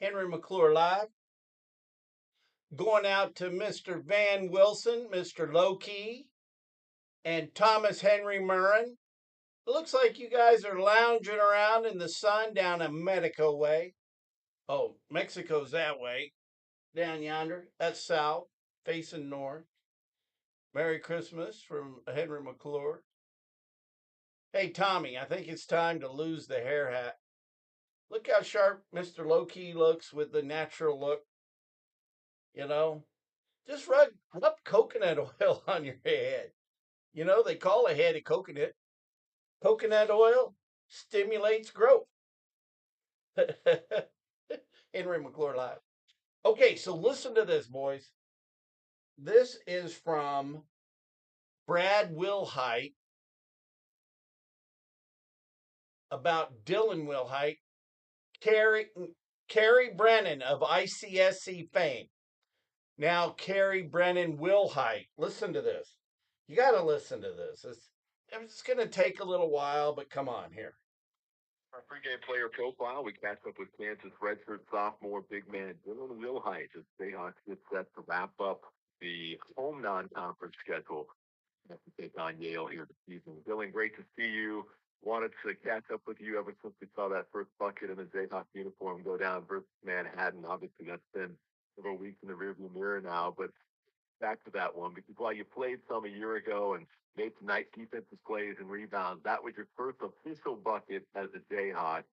Henry McClure live. Going out to Mr. Van Wilson, Mr. Lowkey, and Thomas Henry Murrin. Looks like you guys are lounging around in the sun down a Mexico way. Oh, Mexico's that way. Down yonder. That's south, facing north. Merry Christmas from Henry McClure. Hey, Tommy, I think it's time to lose the hair hat. Look how sharp Mr. Lowkey looks with the natural look, you know? Just rub coconut oil on your head. They call a head a coconut. Coconut oil stimulates growth. Henry McClure Live. Okay, so listen to this, boys. This is from Brad Wilhite about Dylan Wilhite, Carrie Brennan of ICSC fame. Now, Carrie Brennan Wilhite. Listen to this. You got to listen to this. It's going to take a little while, but come on here. Our pregame player profile, we catch up with Kansas redshirt sophomore big man Dylan Wilhite as Jayhawks get set to wrap up the home non-conference schedule to take on Yale here this season. Dylan, great to see you. Wanted to catch up with you ever since we saw that first bucket in the Jayhawks uniform go down versus Manhattan. Obviously, that's been several weeks in the rearview mirror now, but back to that one because while you played some a year ago and made some nice defensive plays and rebounds, that was your first official bucket as a Jayhawk.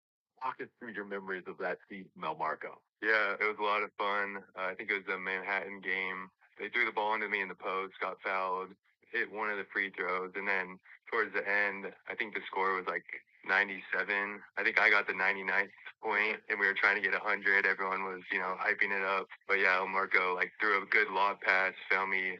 Walk us through your memories of that season, Mel Marco. Yeah, it was a lot of fun. I think it was a Manhattan game. They threw the ball into me in the post, got fouled, hit one of the free throws, and then towards the end, I think the score was like 97. I think I got the 99th point, and we were trying to get 100. Everyone was, hyping it up. But yeah, Marco like threw a good lob pass, found me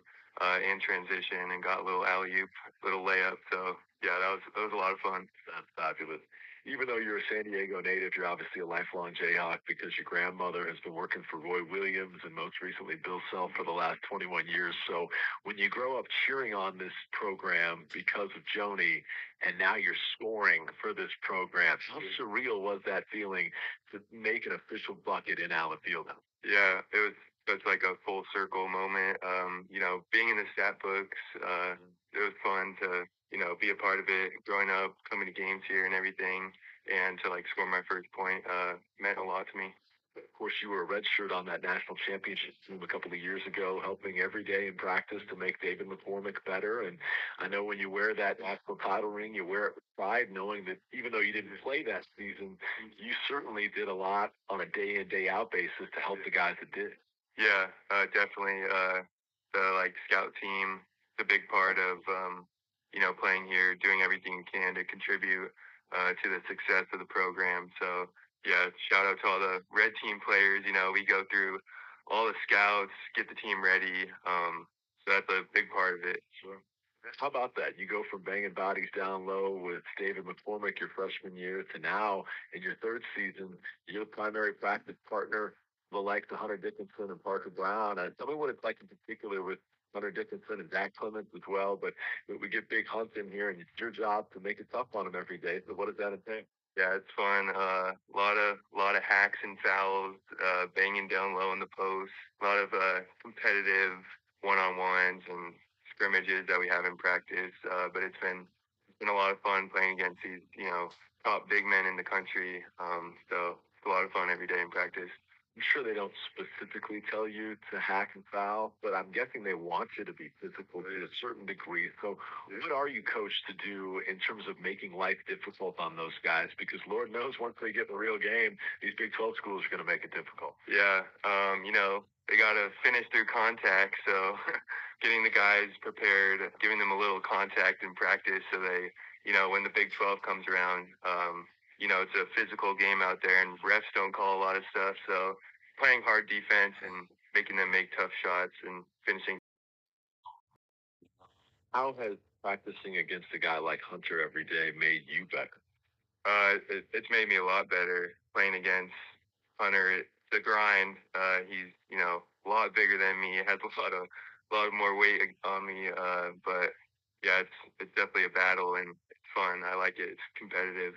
in transition, and got a little alley oop, little layup. So yeah, that was a lot of fun. That's fabulous. Even though you're a San Diego native, you're obviously a lifelong Jayhawk because your grandmother has been working for Roy Williams and most recently Bill Self for the last 21 years. So when you grow up cheering on this program because of Joni, and now you're scoring for this program, how surreal was that feeling to make an official bucket in Allen Field? Yeah, it was like a full circle moment. Being in the stat books, it was fun to be a part of it. Growing up, coming to games here and everything, and to like score my first point meant a lot to me. Of course, you were a redshirt on that national championship team a couple of years ago, helping every day in practice to make David McCormick better. And I know when you wear that national title ring, you wear it with pride, knowing that even though you didn't play that season, you certainly did a lot on a day in, day out basis to help the guys that did. Yeah, definitely. The like scout team, the big part of playing here, doing everything you can to contribute to the success of the program. So yeah, shout out to all the red team players. We go through all the scouts, get the team ready. So that's a big part of it. Sure. How about that? You go from banging bodies down low with David McCormick your freshman year to now in your third season, you're the primary practice partner the likes of Hunter Dickinson and Parker Brown. Tell me what it's like in particular with Hunter Dickinson and Zach Clements as well. But we get Big Hunt in here, and it's your job to make it tough on him every day. So what does that entail? Yeah, it's fun. A lot of hacks and fouls, banging down low in the post. A lot of competitive one-on-ones and scrimmages that we have in practice. But it's been a lot of fun playing against these top big men in the country. So it's a lot of fun every day in practice. I'm sure they don't specifically tell you to hack and foul, but I'm guessing they want you to be physical to a certain degree. So what are you coached to do in terms of making life difficult on those guys? Because Lord knows once they get in the real game, these Big 12 schools are going to make it difficult. Yeah, they got to finish through contact. So getting the guys prepared, giving them a little contact in practice so they, when the Big 12 comes around, it's a physical game out there and refs don't call a lot of stuff. So playing hard defense and making them make tough shots and finishing. How has practicing against a guy like Hunter every day made you better? It's made me a lot better playing against Hunter. It's a grind. He's, a lot bigger than me. He has a lot more weight on me. But yeah, it's definitely a battle and it's fun. I like it. It's competitive.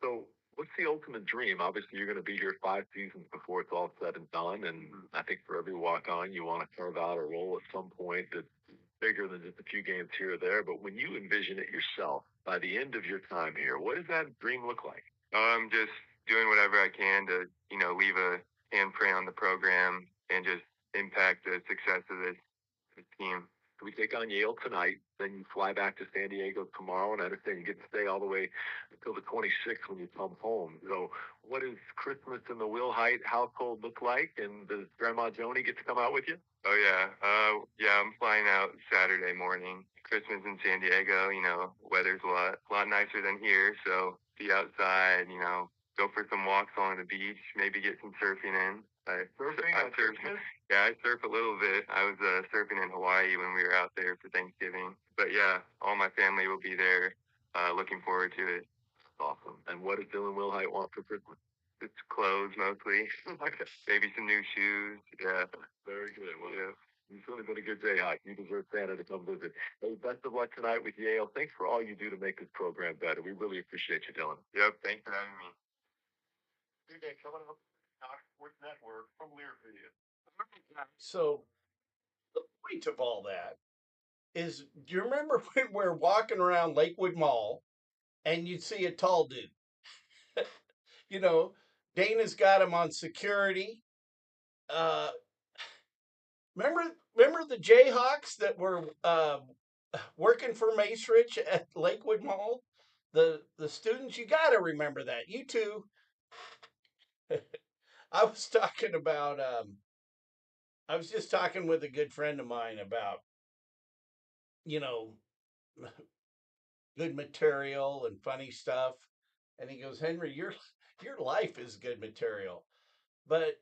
So What's the ultimate dream? Obviously, you're going to be here 5 seasons before it's all said and done. And I think for every walk on, you want to carve out a role at some point that's bigger than just a few games here or there. But when you envision it yourself, by the end of your time here, what does that dream look like? Just doing whatever I can to, leave a handprint on the program and just impact the success of this team. We take on Yale tonight, then you fly back to San Diego tomorrow, and I understand you get to stay all the way until the 26th when you come home. So, what does Christmas in the Will Height household look like? And does Grandma Joni get to come out with you? Oh yeah, yeah. I'm flying out Saturday morning. Christmas in San Diego. Weather's a lot nicer than here, so be outside. Go for some walks along the beach. Maybe get some surfing in. I surf. Yeah, I surf a little bit. I was surfing in Hawaii when we were out there for Thanksgiving. But yeah, all my family will be there. Looking forward to it. Awesome. And what does Dylan Wilhite want for Christmas? It's clothes mostly. Maybe some new shoes. Yeah. Very good. Well, Yeah. you've really been a good Jayhawk. You deserve Santa to come visit. Hey, best of luck tonight with Yale. Thanks for all you do to make this program better. We really appreciate you, Dylan. Yep. Thanks for having me. Coming up, Fox Sports Network from Learfield. So the point of all that is, do you remember when we're walking around Lakewood Mall and you'd see a tall dude? You know, Dana's got him on security. Uh, remember the Jayhawks that were working for Mace Rich at Lakewood Mall? The students, you got to remember that. You too. I was talking about. I was just talking with a good friend of mine about, you know, good material and funny stuff, and he goes, Henry, your life is good material, but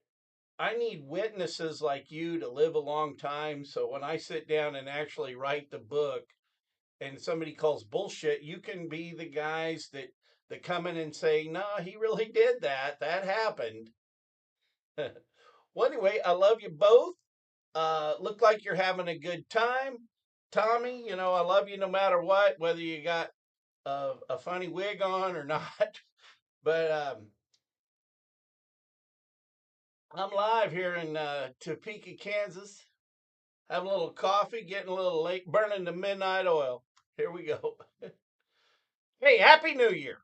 I need witnesses like you to live a long time. So when I sit down and actually write the book, and somebody calls bullshit, you can be the guys that come in and say, no, he really did that. That happened. Well, anyway, I love you both. Look like you're having a good time. Tommy, I love you no matter what, whether you got a funny wig on or not. But I'm live here in Topeka, Kansas. Having a little coffee, getting a little late, burning the midnight oil. Here we go. Hey, Happy New Year.